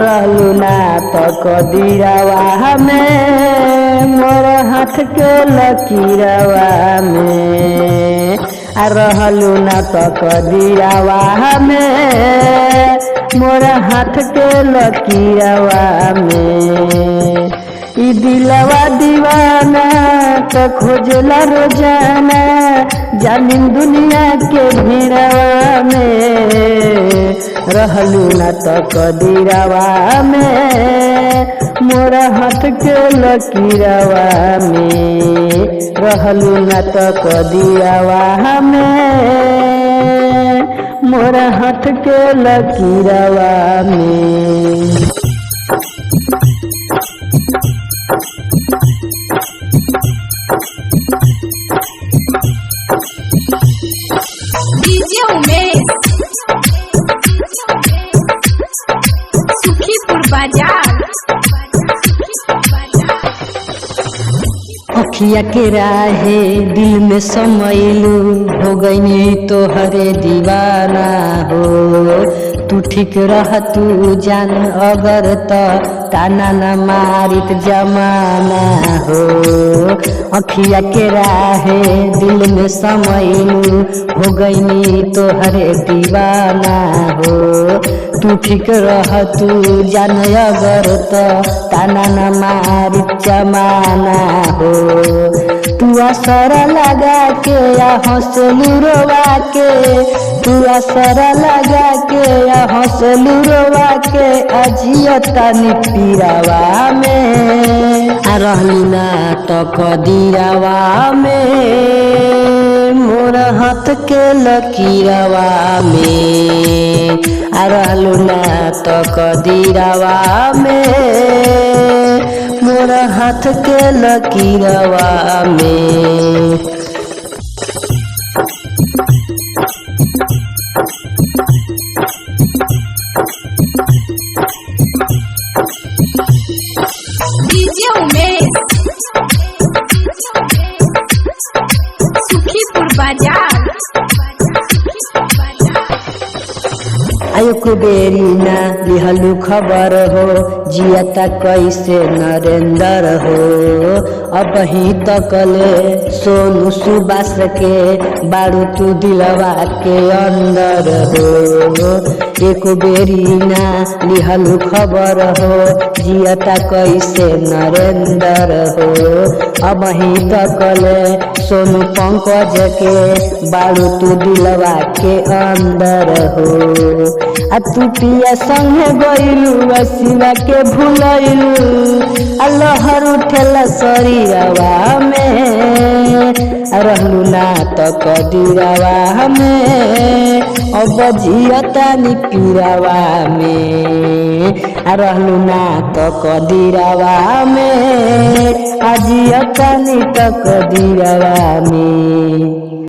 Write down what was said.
रहलू ना तो कदीरावा में मोर हाथ के लकीरवा में रहलू ना तो कदीरावा में मोर हाथ के लकीरवा में ई दिलवा दीवाना तो खोजला रोजाना जामिन दुनिया के भीड़वा में रहलू ना तो कदीरावा में मोर हाथ के लकीरवा में रहलू ना तो कदीरावा में मोर हाथ के लकीरवा में। डीजे उमेश सुखीपुर बाजार। अखिया के राहे दिल में समैलू हो गई तोहरे दीवाना हो तू ठीक रह तू जान अगर तो ताना न मारित जमाना हो अखिया के राहे दिल में समैलू हो गई तोहरे दीवाना हो तू ठीक रह तू जान अगर तो ताना न मारित जमाना हो तू असर लगा के या हंसलू रोवा के तू असर लगा के या हंसलू रोवा के अजियता निपीरावा में रहलू ना तो कदीरावा में मोर हाथ के लकीरवा में रहलू ना तो कदीरावा में मोर हाथ के लकीरवा में। डीजे उमेश सुखीपुर बाजार। आयो कुबेरी ना लिहलू खबर हो जियता कैसे नरेंद्र हो अब ही तकले सोनू सुबास के बारू तू दिलवा के अंदर हो एक बेरी ना लिहलू खबर हो जियता कैसे नरेंद्र हो अब ही तकले सोनू पंकज के बारू तू दिलवा के अंदर हो आ तू पिया संगे गइलू शिवा के भूलैलू लहर उठेला शरीरवा में रहलू ना तो कदीरावा में अब जियता निपीरावा में रहलू ना तो कदीरावा में जियता नि तो कदीरावा में।